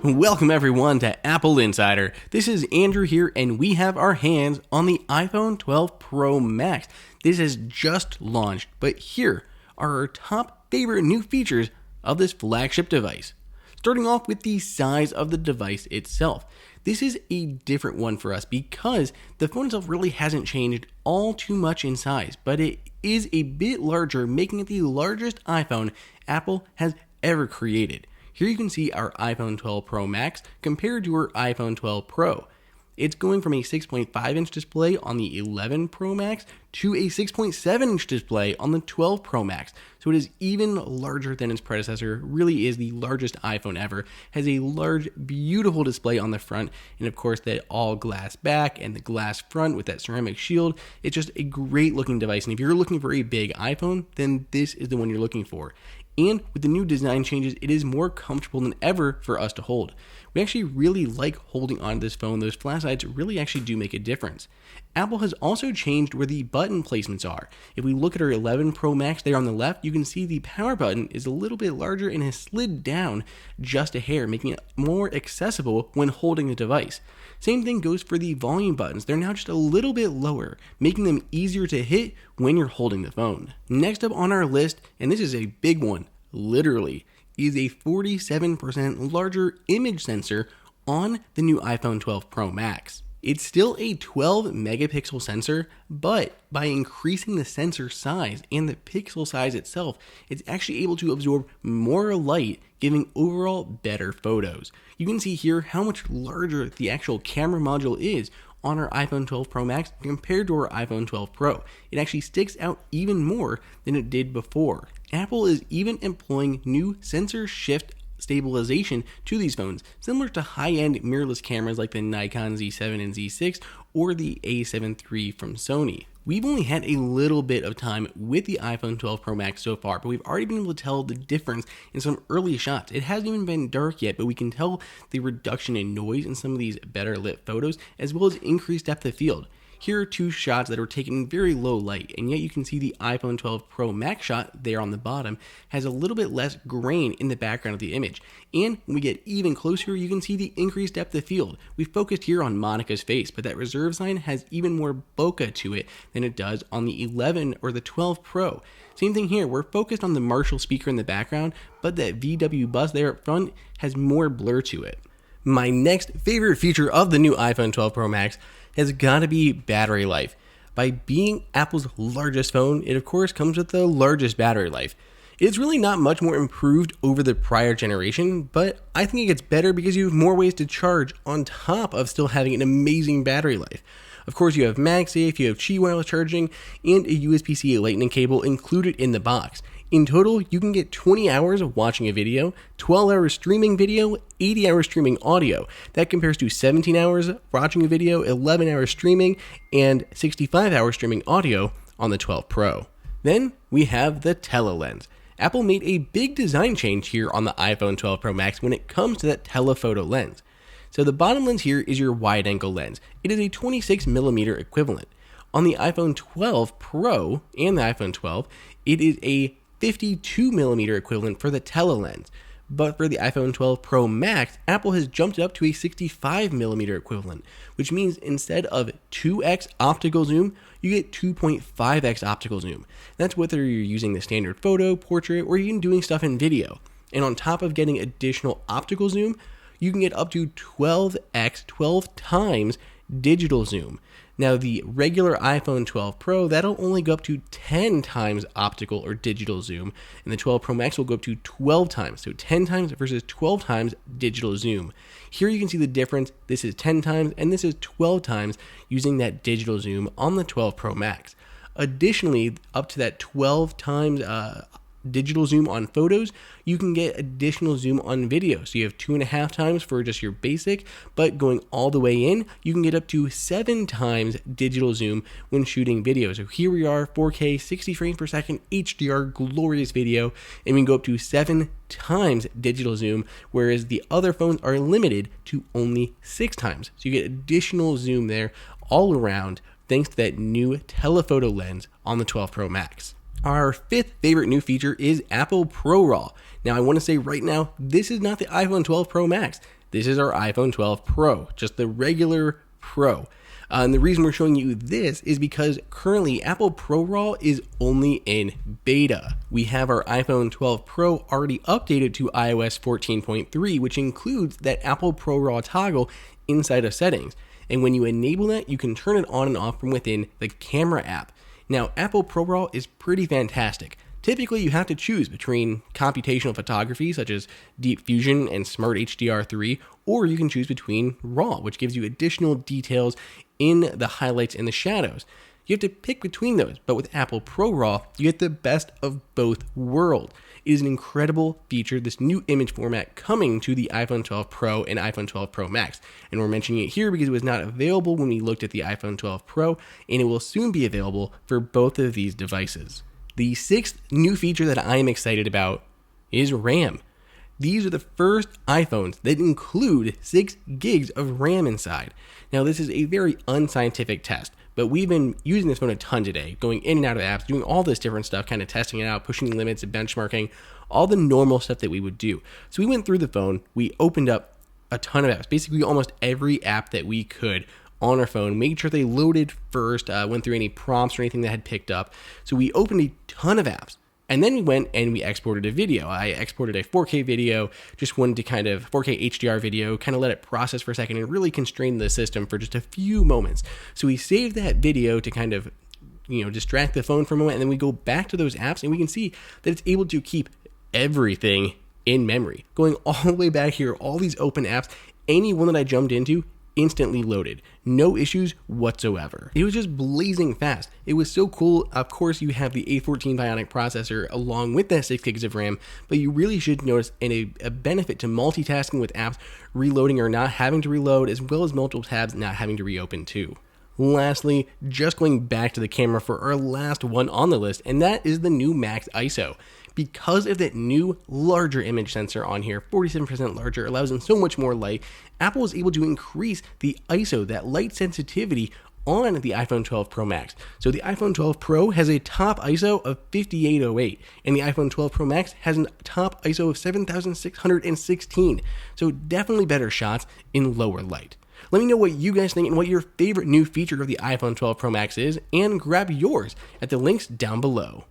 Welcome everyone to Apple Insider. This is Andrew here, and we have our hands on the iPhone 12 Pro Max. This has just launched, but here are our top favorite new features of this flagship device. Starting off with the size of the device itself. This is a different one for us because the phone itself really hasn't changed all too much in size, but it is a bit larger, making it the largest iPhone Apple has ever created. Here you can see our iPhone 12 Pro Max compared to our iPhone 12 Pro. It's going from a 6.5-inch display on the 11 Pro Max to a 6.7-inch display on the 12 Pro Max. So it is even larger than its predecessor, really is the largest iPhone ever, has a large, beautiful display on the front, and of course that all glass back and the glass front with that ceramic shield. It's just a great looking device, and if you're looking for a big iPhone, then this is the one you're looking for. And with the new design changes, it is more comfortable than ever for us to hold. We actually really like holding on to this phone. Those flash sides really actually do make a difference. Apple has also changed where the button placements are. If we look at our 11 Pro Max there on the left, you can see the power button is a little bit larger and has slid down just a hair, making it more accessible when holding the device. Same thing goes for the volume buttons. They're now just a little bit lower, making them easier to hit when you're holding the phone. Next up on our list, and this is a big one, literally, is a 47% larger image sensor on the new iPhone 12 Pro Max. It's still a 12 megapixel sensor, but by increasing the sensor size and the pixel size itself, it's actually able to absorb more light, giving overall better photos. You can see here how much larger the actual camera module is on our iPhone 12 Pro Max compared to our iPhone 12 Pro. It actually sticks out even more than it did before. Apple is even employing new sensor shift stabilization to these phones, similar to high-end mirrorless cameras like the Nikon Z7 and Z6 or the A7 III from Sony. We've only had a little bit of time with the iPhone 12 Pro Max so far, but we've already been able to tell the difference in some early shots. It hasn't even been dark yet, but we can tell the reduction in noise in some of these better lit photos, as well as increased depth of field. Here are two shots that were taken in very low light, and yet you can see the iPhone 12 Pro Max shot there on the bottom has a little bit less grain in the background of the image. And when we get even closer, you can see the increased depth of field. We focused here on Monica's face, but that reserve sign has even more bokeh to it than it does on the 11 or the 12 Pro. Same thing here, we're focused on the Marshall speaker in the background, but that VW bus there up front has more blur to it. My next favorite feature of the new iPhone 12 Pro Max has got to be battery life. By being Apple's largest phone, it of course comes with the largest battery life. It's really not much more improved over the prior generation, but I think it gets better because you have more ways to charge on top of still having an amazing battery life. Of course, you have MagSafe, you have Qi wireless charging, and a USB-C lightning cable included in the box. In total, you can get 20 hours of watching a video, 12 hours streaming video, 80 hours streaming audio. That compares to 17 hours watching a video, 11 hours streaming, and 65 hours streaming audio on the 12 Pro. Then we have the Tele Lens. Apple made a big design change here on the iPhone 12 Pro Max when it comes to that telephoto lens. So the bottom lens here is your wide-angle lens. It is a 26mm equivalent. On the iPhone 12 Pro and the iPhone 12, it is a 52mm equivalent for the Tele Lens. But for the iPhone 12 Pro Max, Apple has jumped it up to a 65mm equivalent, which means instead of 2x optical zoom, you get 2.5x optical zoom. That's whether you're using the standard photo, portrait, or even doing stuff in video. And on top of getting additional optical zoom, you can get up to 12x, 12 times digital zoom. Now the regular iPhone 12 Pro, that'll only go up to 10 times optical or digital zoom, and the 12 Pro Max will go up to 12 times, so 10 times versus 12 times digital zoom. Here you can see the difference. This is 10 times and this is 12 times using that digital zoom on the 12 Pro Max. Additionally, up to that 12 times digital zoom on photos, you can get additional zoom on video. So you have 2.5 times for just your basic, but going all the way in, you can get up to 7 times digital zoom when shooting video. So here we are, 4K, 60 frames per second, HDR, glorious video, and we can go up to 7 times digital zoom, whereas the other phones are limited to only 6 times. So you get additional zoom there all around thanks to that new telephoto lens on the 12 Pro Max. Our fifth favorite new feature is Apple ProRAW. Now, I want to say right now, this is not the iPhone 12 Pro Max. This is our iPhone 12 Pro, just the regular Pro. And the reason we're showing you this is because currently Apple ProRAW is only in beta. We have our iPhone 12 Pro already updated to iOS 14.3, which includes that Apple ProRAW toggle inside of settings. And when you enable that, you can turn it on and off from within the camera app. Now, Apple ProRAW is pretty fantastic. Typically, you have to choose between computational photography, such as Deep Fusion and Smart HDR3, or you can choose between RAW, which gives you additional details in the highlights and the shadows. You have to pick between those, but with Apple ProRAW, you get the best of both worlds. It is an incredible feature, this new image format coming to the iPhone 12 Pro and iPhone 12 Pro Max. And we're mentioning it here because it was not available when we looked at the iPhone 12 Pro, and it will soon be available for both of these devices. The sixth new feature that I am excited about is RAM. These are the first iPhones that include 6 gigs of RAM inside. Now, this is a very unscientific test, but we've been using this phone a ton today, going in and out of apps, doing all this different stuff, kind of testing it out, pushing limits and benchmarking, all the normal stuff that we would do. So we went through the phone, we opened up a ton of apps, basically almost every app that we could on our phone, made sure they loaded first, went through any prompts or anything that had picked up. So we opened a ton of apps. And then we went and we exported a video. I exported a 4K video, just wanted to kind of 4K HDR video, kind of let it process for a second and really constrain the system for just a few moments. So we saved that video to kind of, distract the phone for a moment. And then we go back to those apps and we can see that it's able to keep everything in memory. Going all the way back here, all these open apps, any one that I jumped into, instantly loaded. No issues whatsoever. It was just blazing fast. It was so cool. Of course, you have the A14 Bionic processor along with that 6 gigs of RAM, but you really should notice a benefit to multitasking with apps reloading or not having to reload, as well as multiple tabs not having to reopen too. Lastly, just going back to the camera for our last one on the list, and that is the new Max ISO. Because of that new larger image sensor on here, 47% larger, allows in so much more light, Apple was able to increase the ISO, that light sensitivity, on the iPhone 12 Pro Max. So the iPhone 12 Pro has a top ISO of 5808, and the iPhone 12 Pro Max has a top ISO of 7616. So definitely better shots in lower light. Let me know what you guys think and what your favorite new feature of the iPhone 12 Pro Max is, and grab yours at the links down below.